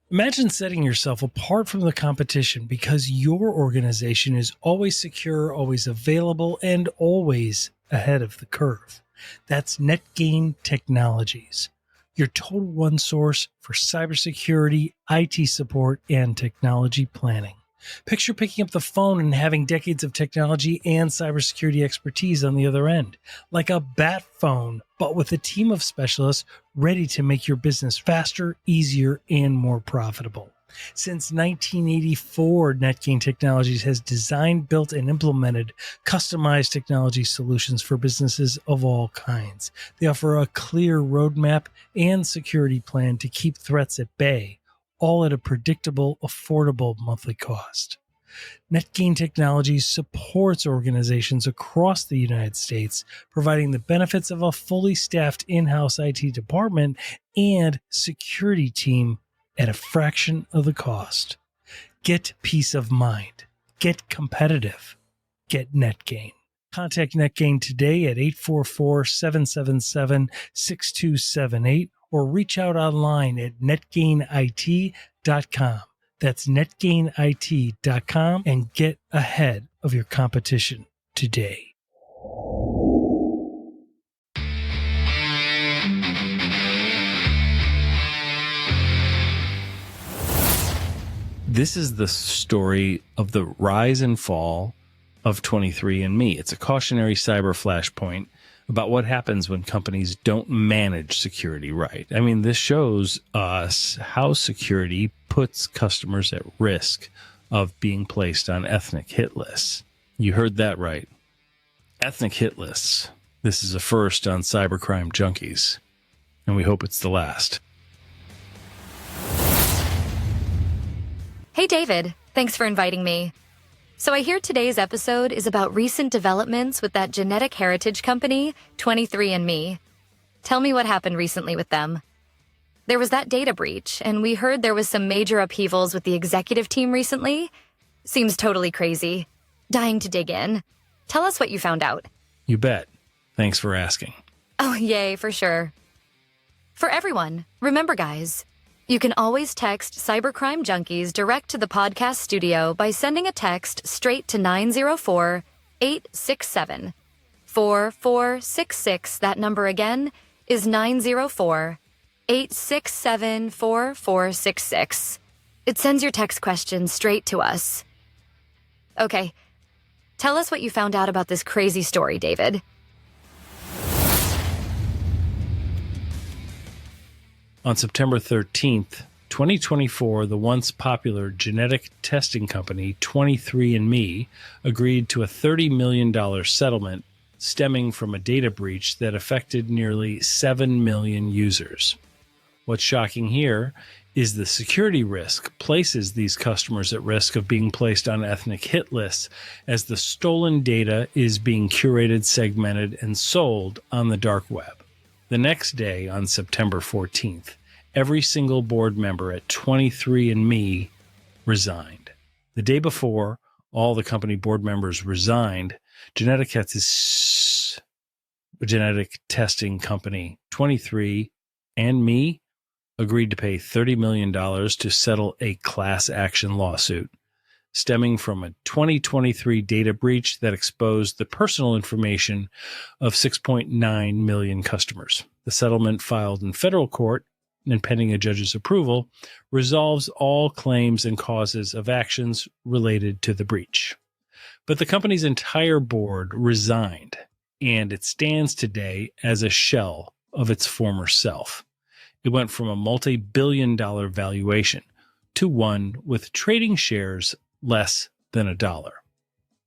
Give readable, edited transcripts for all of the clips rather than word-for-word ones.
Imagine setting yourself apart from the competition because your organization is always secure, always available, and always ahead of the curve. That's NetGain Technologies, your total one source for cybersecurity, IT support, and technology planning. Picture picking up the phone and having decades of technology and cybersecurity expertise on the other end, like a bat phone, but with a team of specialists ready to make your business faster, easier, and more profitable. Since 1984, NetGain Technologies has designed, built, and implemented customized technology solutions for businesses of all kinds. They offer a clear roadmap and security plan to keep threats at bay, all at a predictable, affordable monthly cost. NetGain Technologies supports organizations across the United States, providing the benefits of a fully staffed in-house IT department and security team at a fraction of the cost. Get peace of mind. Get competitive. Get NetGain. Contact NetGain today at 844-777-6278 or reach out online at netgainit.com. That's netgainit.com and get ahead of your competition today. This is the story of the rise and fall of 23andMe. It's a cautionary cyber flashpoint about what happens when companies don't manage security right. I mean, this shows us how security puts customers at risk of being placed on ethnic hit lists. You heard that right. Ethnic hit lists. This is a first on Cybercrime Junkies, and we hope it's the last. Hey, David. Thanks for inviting me. So I hear today's episode is about recent developments with that genetic heritage company, 23andMe. Tell me what happened recently with them. There was that data breach, and we heard there was some major upheavals with the executive team recently. Seems totally crazy. Dying to dig in. Tell us what you found out. You bet. Thanks for asking. Oh, yay, for sure. For everyone, remember, guys, you can always text Cybercrime Junkies direct to the podcast studio by sending a text straight to 904-867. 4466. That number again is 904-867-4466. It sends your text question straight to us. Okay, tell us what you found out about this crazy story, David. On September 13th, 2024, the once popular genetic testing company 23andMe agreed to a $30 million settlement stemming from a data breach that affected nearly 7 million users. What's shocking here is the security risk places these customers at risk of being placed on ethnic hit lists as the stolen data is being curated, segmented, and sold on the dark web. The next day, on September 14th, every single board member at 23andMe resigned. The day before all the company board members resigned, genetic testing company 23andMe agreed to pay $30 million to settle a class action lawsuit stemming from a 2023 data breach that exposed the personal information of 6.9 million customers. The settlement, filed in federal court and pending a judge's approval, resolves all claims and causes of actions related to the breach. But the company's entire board resigned, and it stands today as a shell of its former self. It went from a multi-billion-dollar valuation to one with trading shares less than $1.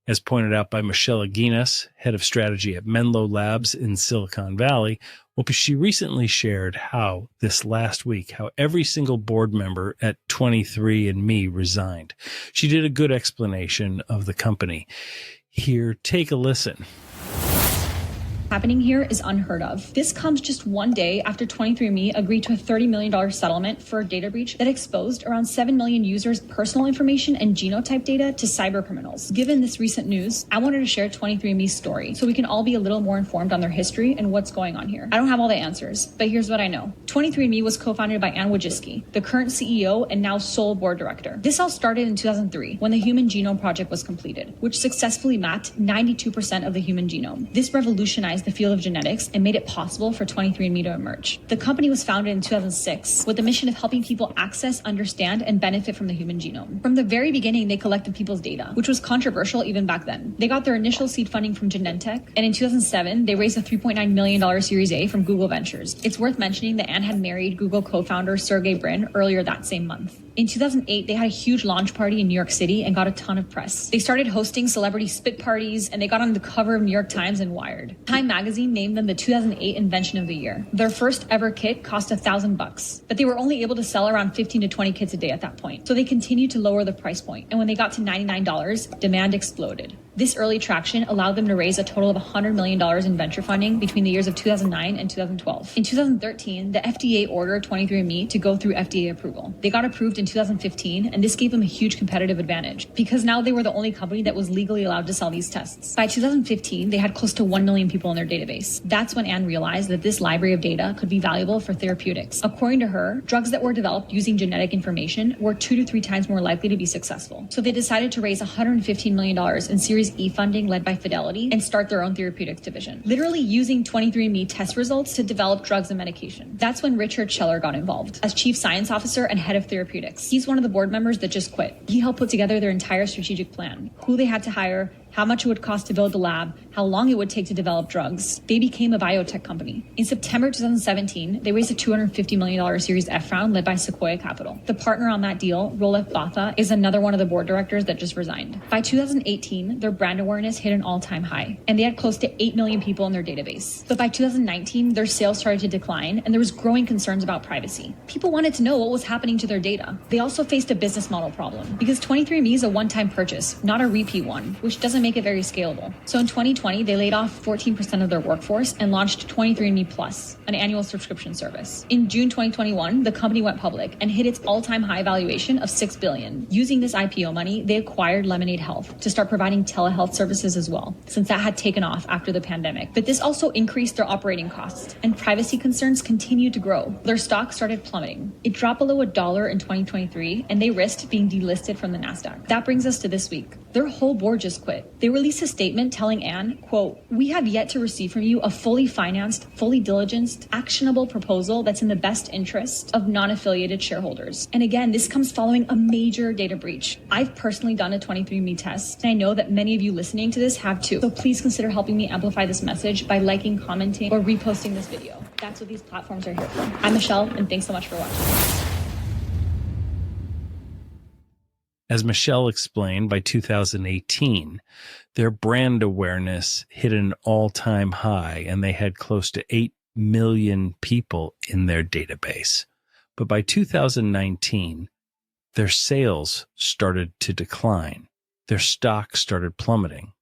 As pointed out by Michelle Aguinas, head of strategy at Menlo Labs in Silicon Valley, she recently shared how every single board member at 23andMe resigned. She did a good explanation of the company. Here, take a listen. happening here is unheard of. This comes just one day after 23andMe agreed to a $30 million settlement for a data breach that exposed around 7 million users' personal information and genotype data to cyber criminals. Given this recent news, I wanted to share 23andMe's story so we can all be a little more informed on their history and what's going on here. I don't have all the answers, but here's what I know. 23andMe was co-founded by Anne Wojcicki, the current CEO and now sole board director. This all started in 2003 when the Human Genome Project was completed, which successfully mapped 92% of the human genome. This revolutionized the field of genetics and made it possible for 23andMe to emerge. The company was founded in 2006 with the mission of helping people access, understand, and benefit from the human genome. From the very beginning, they collected people's data, which was controversial even back then. They got their initial seed funding from Genentech, and in 2007, they raised a $3.9 million Series A from Google Ventures. It's worth mentioning that Anne had married Google co-founder Sergey Brin earlier that same month. In 2008, they had a huge launch party in New York City and got a ton of press. They started hosting celebrity spit parties, and they got on the cover of New York Times and Wired. Time magazine named them the 2008 Invention of the Year. Their first ever kit cost $1,000, but they were only able to sell around 15 to 20 kits a day at that point. So they continued to lower the price point, and when they got to $99, demand exploded. This early traction allowed them to raise a total of $100 million in venture funding between the years of 2009 and 2012. In 2013, the FDA ordered 23andMe to go through FDA approval. They got approved in 2015, and this gave them a huge competitive advantage because now they were the only company that was legally allowed to sell these tests. By 2015, they had close to 1 million people in their database. That's when Anne realized that this library of data could be valuable for therapeutics. According to her, drugs that were developed using genetic information were 2 to 3 times more likely to be successful. So they decided to raise $115 million in Series E funding led by Fidelity and start their own therapeutics division, literally using 23andMe test results to develop drugs and medication. That's when Richard Scheller got involved as chief science officer and head of therapeutics. He's one of the board members that just quit. He helped put together their entire strategic plan, who they had to hire, how much it would cost to build the lab, how long it would take to develop drugs. They became a biotech company. In September 2017, they raised a $250 million Series F round led by Sequoia Capital. The partner on that deal, Rolef Botha, is another one of the board directors that just resigned. By 2018, their brand awareness hit an all-time high, and they had close to 8 million people in their database. But by 2019, their sales started to decline, and there was growing concerns about privacy. People wanted to know what was happening to their data. They also faced a business model problem, because 23andMe is a one-time purchase, not a repeat one, which doesn't make it very scalable. So in 2020, they laid off 14% of their workforce and launched 23andMe Plus, an annual subscription service. In June 2021, the company went public and hit its all-time high valuation of $6 billion. Using this IPO money, they acquired Lemonade Health to start providing telehealth services as well, since that had taken off after the pandemic. But this also increased their operating costs, and privacy concerns continued to grow. Their stock started plummeting. It dropped below $1 in 2023, and they risked being delisted from the NASDAQ. That brings us to this week. Their whole board just quit. They released a statement telling Anne, quote, "We have yet to receive from you a fully financed, fully diligenced, actionable proposal that's in the best interest of non-affiliated shareholders." And again, this comes following a major data breach. I've personally done a 23andMe test, and I know that many of you listening to this have too. So please consider helping me amplify this message by liking, commenting, or reposting this video. That's what these platforms are here for. I'm Michelle, and thanks so much for watching. As Michelle explained, by 2018, their brand awareness hit an all-time high, and they had close to 8 million people in their database. But by 2019, their sales started to decline. Their stock started plummeting.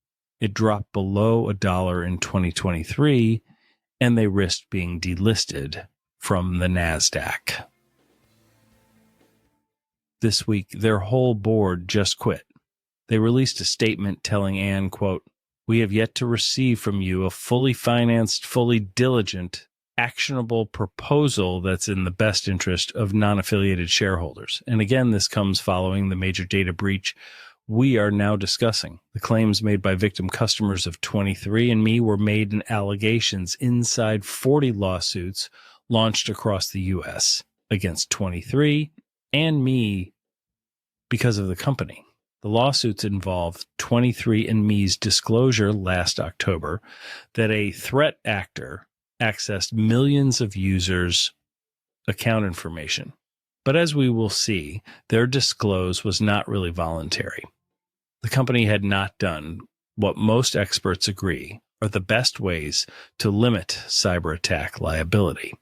It dropped below $1 in 2023, and they risked being delisted from the NASDAQ. This week, their whole board just quit. They released a statement telling Anne, quote, "We have yet to receive from you a fully financed, fully diligent, actionable proposal that's in the best interest of non-affiliated shareholders." And again, this comes following the major data breach we are now discussing. The claims made by victim customers of 23andMe were made in allegations inside 40 lawsuits launched across the U.S. against 23andMe because of the company. The lawsuits involve 23andMe's disclosure last October that a threat actor accessed millions of users' account information. But as we will see, their disclose was not really voluntary. The company had not done what most experts agree are the best ways to limit cyber attack liability.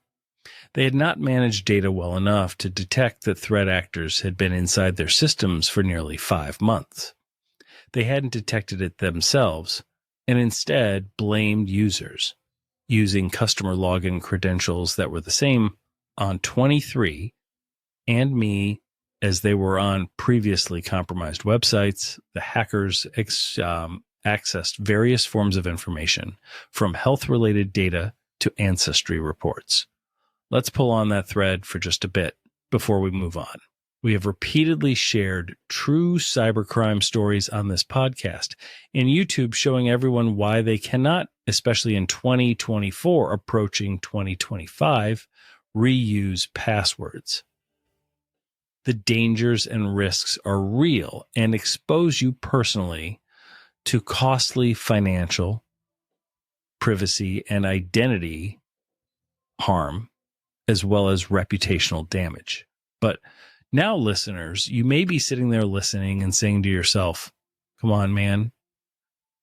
They had not managed data well enough to detect that threat actors had been inside their systems for nearly 5 months. They hadn't detected it themselves and instead blamed users. using customer login credentials that were the same on 23andMe as they were on previously compromised websites. The hackers accessed various forms of information, from health-related data to ancestry reports. Let's pull on that thread for just a bit before we move on. We have repeatedly shared true cybercrime stories on this podcast and YouTube, showing everyone why they cannot, especially in 2024 approaching 2025, reuse passwords. The dangers and risks are real and expose you personally to costly financial, privacy, and identity harm, as well as reputational damage. But now, listeners, you may be sitting there listening and saying to yourself, come on, man,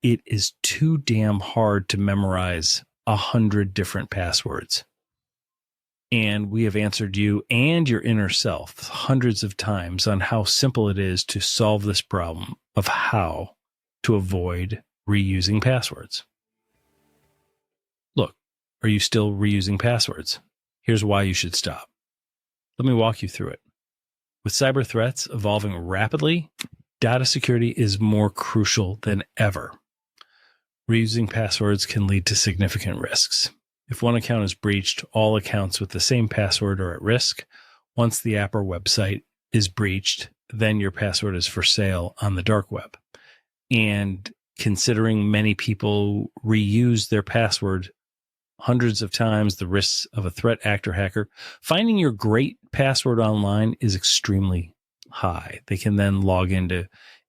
it is too damn hard to memorize 100 different passwords. And we have answered you and your inner self hundreds of times on how simple it is to solve this problem of how to avoid reusing passwords. Look, are you still reusing passwords? Here's why you should stop. Let me walk you through it. With cyber threats evolving rapidly, data security is more crucial than ever. Reusing passwords can lead to significant risks. If one account is breached, all accounts with the same password are at risk. Once the app or website is breached, then your password is for sale on the dark web. And considering many people reuse their password hundreds of times, the risks of a threat actor hacker, finding your great password online is extremely high. They can then log into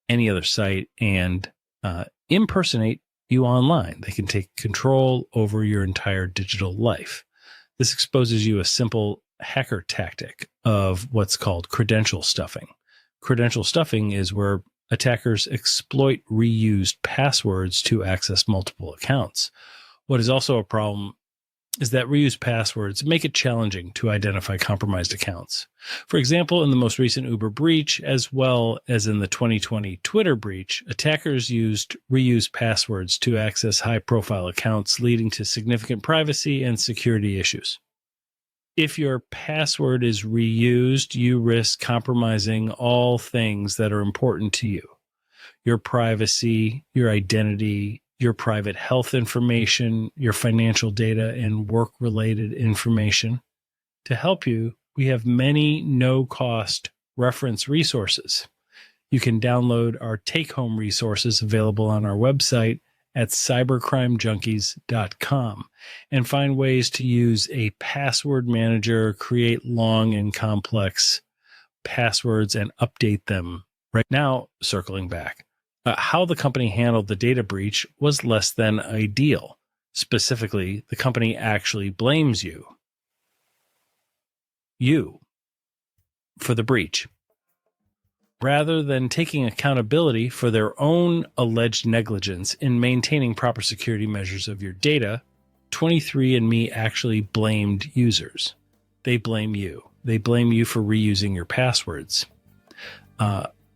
any other site and impersonate you online. They can take control over your entire digital life. This exposes you a simple hacker tactic of what's called credential stuffing. Credential stuffing is where attackers exploit reused passwords to access multiple accounts. What is also a problem is that reused passwords make it challenging to identify compromised accounts. For example, in the most recent Uber breach, as well as in the 2020 Twitter breach, attackers used reused passwords to access high-profile accounts, leading to significant privacy and security issues. If your password is reused, you risk compromising all things that are important to you: your privacy, your identity, your private health information, your financial data, and work-related information. To help you, we have many no-cost reference resources. You can download our take-home resources available on our website at cybercrimejunkies.com and find ways to use a password manager, create long and complex passwords, and update them. Right now, circling back, how the company handled the data breach was less than ideal. Specifically, the company actually blames you for the breach. Rather than taking accountability for their own alleged negligence in maintaining proper security measures of your data, 23andMe actually blamed users. They blame you. They blame you for reusing your passwords.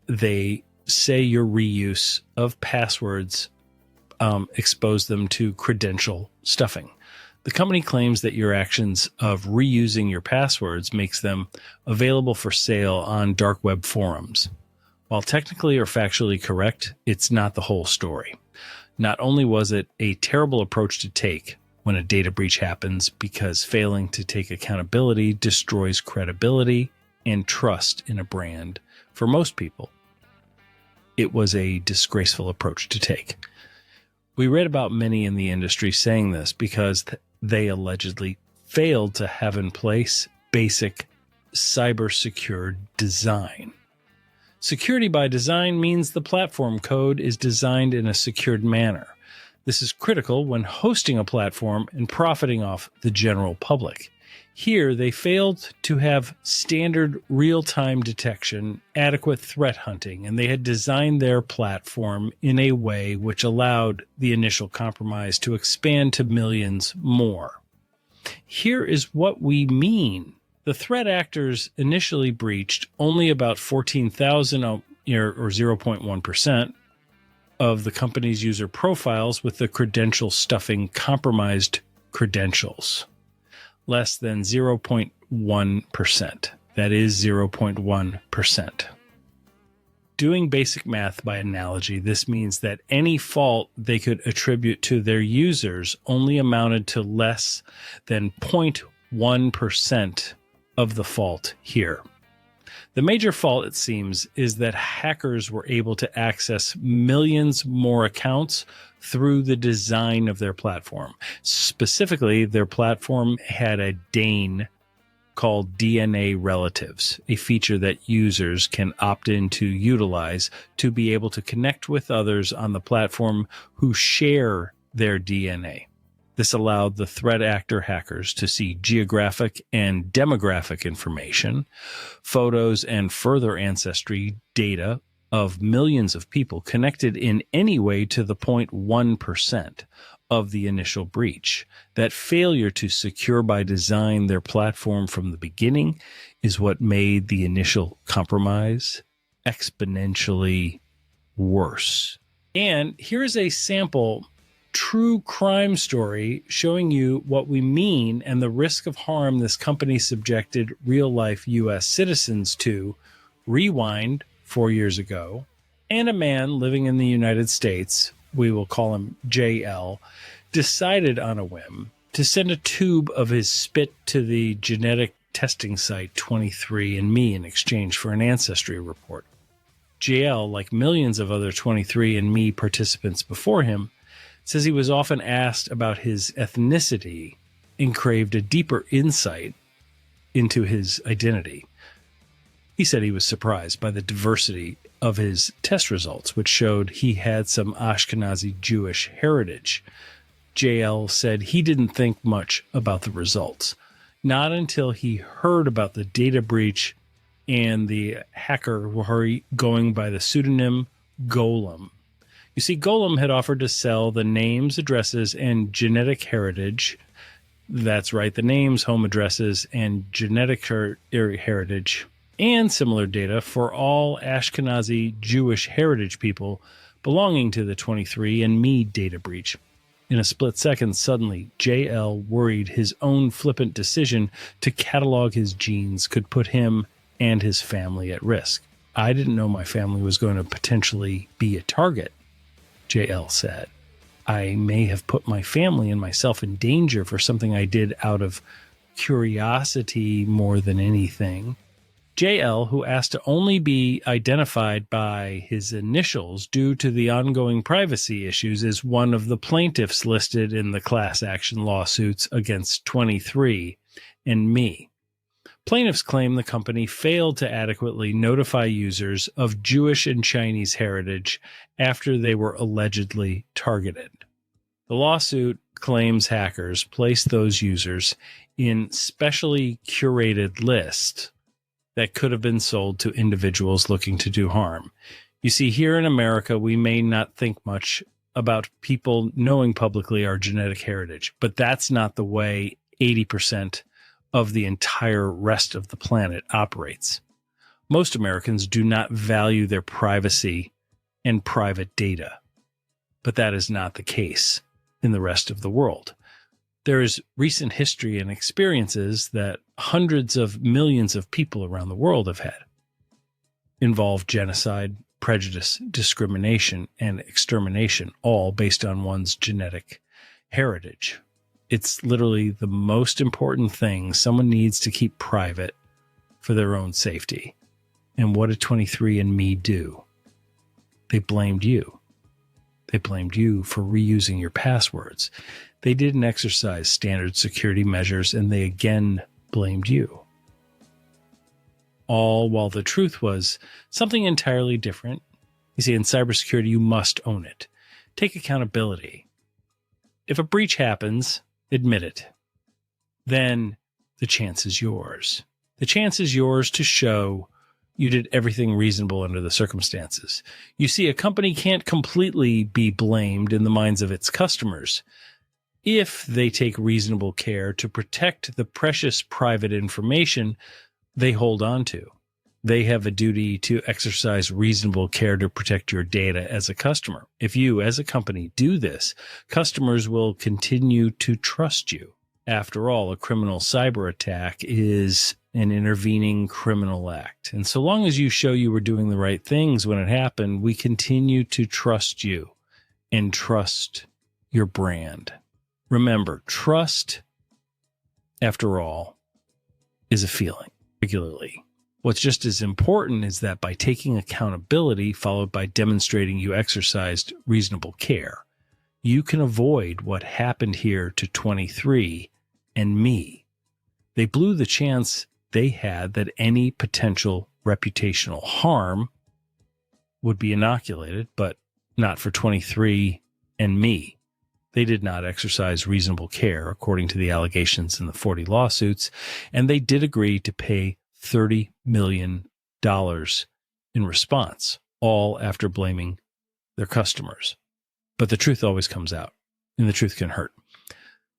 They say your reuse of passwords exposed them to credential stuffing. The company claims that your actions of reusing your passwords makes them available for sale on dark web forums. While technically or factually correct, it's not the whole story. Not only was it a terrible approach to take when a data breach happens, because failing to take accountability destroys credibility and trust in a brand for most people, it was a disgraceful approach to take. We read about many in the industry saying this because they allegedly failed to have in place basic cyber-secure design. Security by design means the platform code is designed in a secured manner. This is critical when hosting a platform and profiting off the general public. Here, they failed to have standard real-time detection, adequate threat hunting, and they had designed their platform in a way which allowed the initial compromise to expand to millions more. Here is what we mean. The threat actors initially breached only about 14,000 or 0.1% of the company's user profiles with the credential stuffing compromised credentials. Less than 0.1%. That is 0.1%. Doing basic math by analogy, this means that any fault they could attribute to their users only amounted to less than 0.1% of the fault here. The major fault, it seems, is that hackers were able to access millions more accounts through the design of their platform. Specifically, their platform had a DANE called DNA relatives, a feature that users can opt in to utilize to be able to connect with others on the platform who share their DNA. This allowed the threat actor hackers to see geographic and demographic information, photos, and further ancestry data of millions of people connected in any way to the 0.1% of the initial breach. That failure to secure by design their platform from the beginning is what made the initial compromise exponentially worse. And here's a sample true crime story showing you what we mean and the risk of harm this company subjected real-life U.S. citizens to. Rewind 4 years ago, and a man living in the United States, we will call him JL, decided on a whim to send a tube of his spit to the genetic testing site 23andMe in exchange for an ancestry report. JL, like millions of other 23andMe participants before him, says he was often asked about his ethnicity and craved a deeper insight into his identity. He said he was surprised by the diversity of his test results, which showed he had some Ashkenazi Jewish heritage. JL said he didn't think much about the results, not until he heard about the data breach and the hacker going by the pseudonym Golem. You see, Golem had offered to sell the names, addresses, and genetic heritage. That's right, the names, home addresses, and genetic heritage and similar data for all Ashkenazi Jewish heritage people belonging to the 23andMe data breach. In a split second, suddenly, JL worried his own flippant decision to catalog his genes could put him and his family at risk. I didn't know my family was going to potentially be a target, JL said. I may have put my family and myself in danger for something I did out of curiosity more than anything. JL, who asked to only be identified by his initials due to the ongoing privacy issues, is one of the plaintiffs listed in the class action lawsuits against 23andMe. Plaintiffs claim the company failed to adequately notify users of Jewish and Chinese heritage after they were allegedly targeted. The lawsuit claims hackers placed those users in specially curated lists that could have been sold to individuals looking to do harm. You see, here in America, we may not think much about people knowing publicly our genetic heritage, but that's not the way 80% of the entire rest of the planet operates. Most Americans do not value their privacy and private data, but that is not the case in the rest of the world. There is recent history and experiences that hundreds of millions of people around the world have had. Involve genocide, prejudice, discrimination, and extermination, all based on one's genetic heritage. It's literally the most important thing someone needs to keep private for their own safety. And what did 23andMe do? They blamed you. They blamed you for reusing your passwords. They didn't exercise standard security measures, and they again blamed you. All while the truth was something entirely different. You see, in cybersecurity, you must own it. Take accountability. If a breach happens, admit it. Then the chance is yours. The chance is yours to show you did everything reasonable under the circumstances. You see, a company can't completely be blamed in the minds of its customers if they take reasonable care to protect the precious private information they hold on to. They have a duty to exercise reasonable care to protect your data as a customer. If you, as a company, do this, customers will continue to trust you. After all, a criminal cyber attack is an intervening criminal act. And so long as you show you were doing the right things when it happened, we continue to trust you and trust your brand. Remember, trust, after all, is a feeling, regularly. What's just as important is that by taking accountability, followed by demonstrating you exercised reasonable care, you can avoid what happened here to 23andMe. They blew the chance they had that any potential reputational harm would be inoculated, but not for 23andMe. They did not exercise reasonable care, according to the allegations in the 40 lawsuits, and they did agree to pay $30 million in response, all after blaming their customers. But the truth always comes out, and the truth can hurt.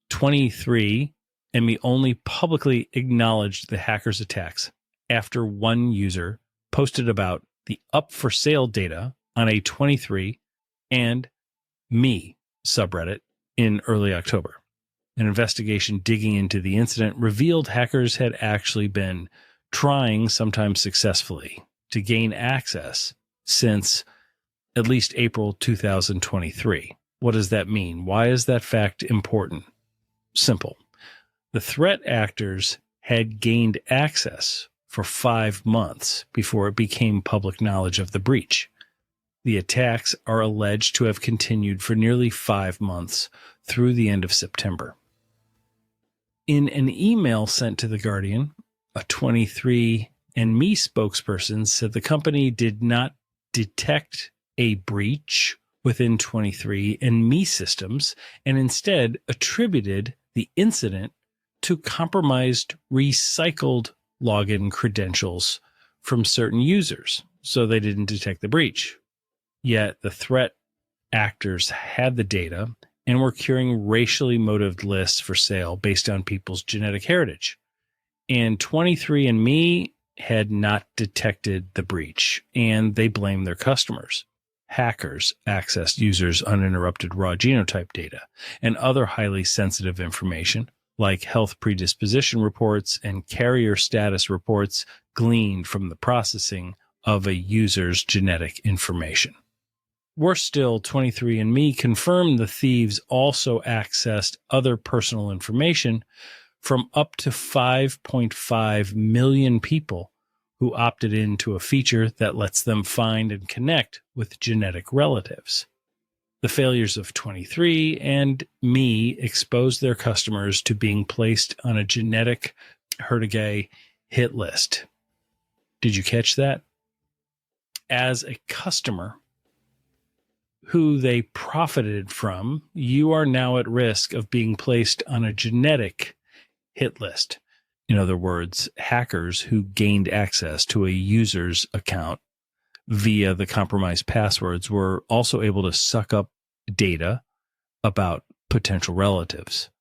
23andMe only publicly acknowledged the hackers' attacks after one user posted about the up for sale data on a 23andMe subreddit in early October. An investigation digging into the incident revealed hackers had actually been trying, sometimes successfully, to gain access since at least April 2023. What does that mean? Why is that fact important? Simple. The threat actors had gained access for 5 months before it became public knowledge of the breach. The attacks are alleged to have continued for nearly 5 months through the end of September. In an email sent to The Guardian, a 23andMe spokesperson said the company did not detect a breach within 23andMe systems and instead attributed the incident to compromised recycled login credentials from certain users, so they didn't detect the breach. Yet the threat actors had the data and were curing racially motivated lists for sale based on people's genetic heritage. And 23andMe had not detected the breach, and they blamed their customers. Hackers accessed users' uninterrupted raw genotype data and other highly sensitive information, like health predisposition reports and carrier status reports gleaned from the processing of a user's genetic information. Worse still, 23andMe confirmed the thieves also accessed other personal information from up to 5.5 million people who opted into a feature that lets them find and connect with genetic relatives. The failures of 23andMe exposed their customers to being placed on a genetic Hertigay hit list. Did you catch that? As a customer who they profited from, you are now at risk of being placed on a genetic hit list. In other words, hackers who gained access to a user's account via the compromised passwords were also able to suck up data about potential relatives.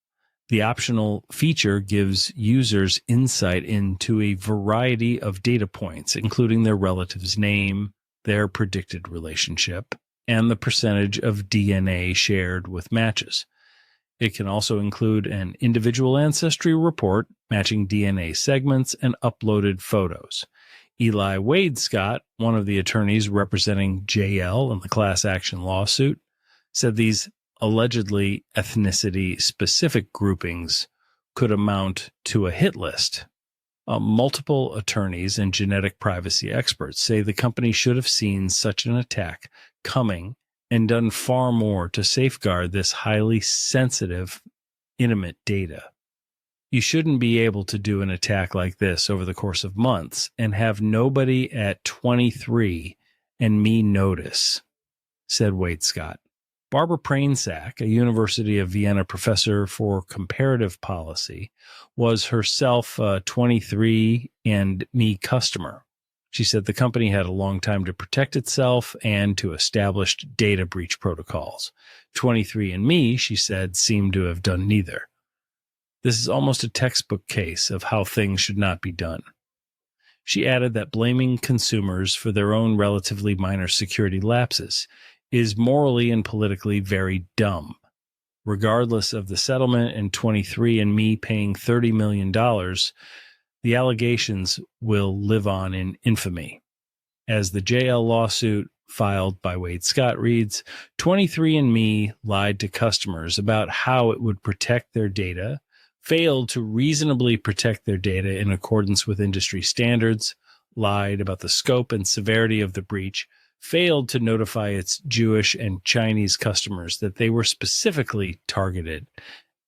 The optional feature gives users insight into a variety of data points, including their relative's name, their predicted relationship, and the percentage of DNA shared with matches. It can also include an individual ancestry report matching DNA segments and uploaded photos. Eli Wade Scott, one of the attorneys representing JL in the class action lawsuit, said these allegedly ethnicity-specific groupings could amount to a hit list. Multiple attorneys and genetic privacy experts say the company should have seen such an attack coming and done far more to safeguard this highly sensitive, intimate data. You shouldn't be able to do an attack like this over the course of months and have nobody at 23andMe notice, said Wade Scott. Barbara Prainsack, a University of Vienna professor for comparative policy, was herself a 23andMe customer. She said the company had a long time to protect itself and to establish data breach protocols. 23andMe, she said, seemed to have done neither. This is almost a textbook case of how things should not be done. She added that blaming consumers for their own relatively minor security lapses is morally and politically very dumb. Regardless of the settlement and 23andMe paying $30 million, the allegations will live on in infamy. As the JL lawsuit filed by Wade Scott reads, 23andMe lied to customers about how it would protect their data, failed to reasonably protect their data in accordance with industry standards, lied about the scope and severity of the breach, failed to notify its Jewish and Chinese customers that they were specifically targeted,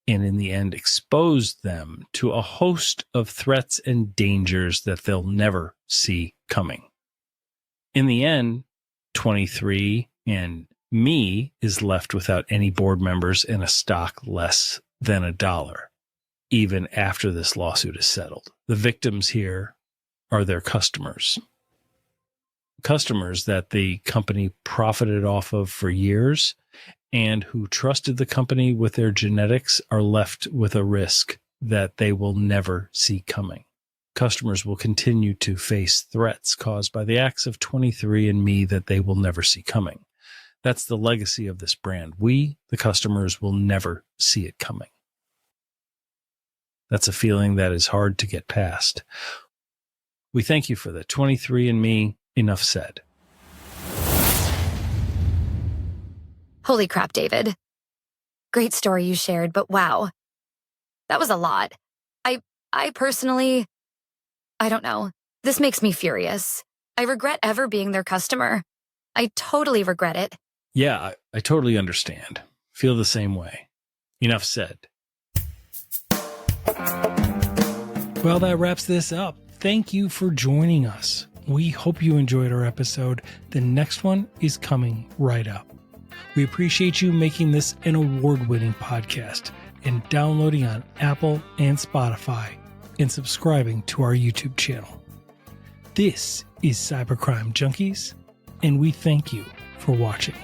and in the end exposed them to a host of threats and dangers that they'll never see coming. In the end, 23andMe is left without any board members and a stock less than $1, even after this lawsuit is settled. The victims here are their customers. Customers that the company profited off of for years and who trusted the company with their genetics are left with a risk that they will never see coming. Customers will continue to face threats caused by the acts of 23andMe that they will never see coming. That's the legacy of this brand. We, the customers, will never see it coming. That's a feeling that is hard to get past. We thank you for the 23andMe. Enough said. Holy crap, David. Great story you shared, but wow. That was a lot. I personally, I don't know. This makes me furious. I regret ever being their customer. I totally regret it. Yeah, I totally understand. Feel the same way. Enough said. Well, that wraps this up. Thank you for joining us. We hope you enjoyed our episode. The next one is coming right up. We appreciate you making this an award-winning podcast and downloading on Apple and Spotify and subscribing to our YouTube channel. This is Cybercrime Junkies, and we thank you for watching.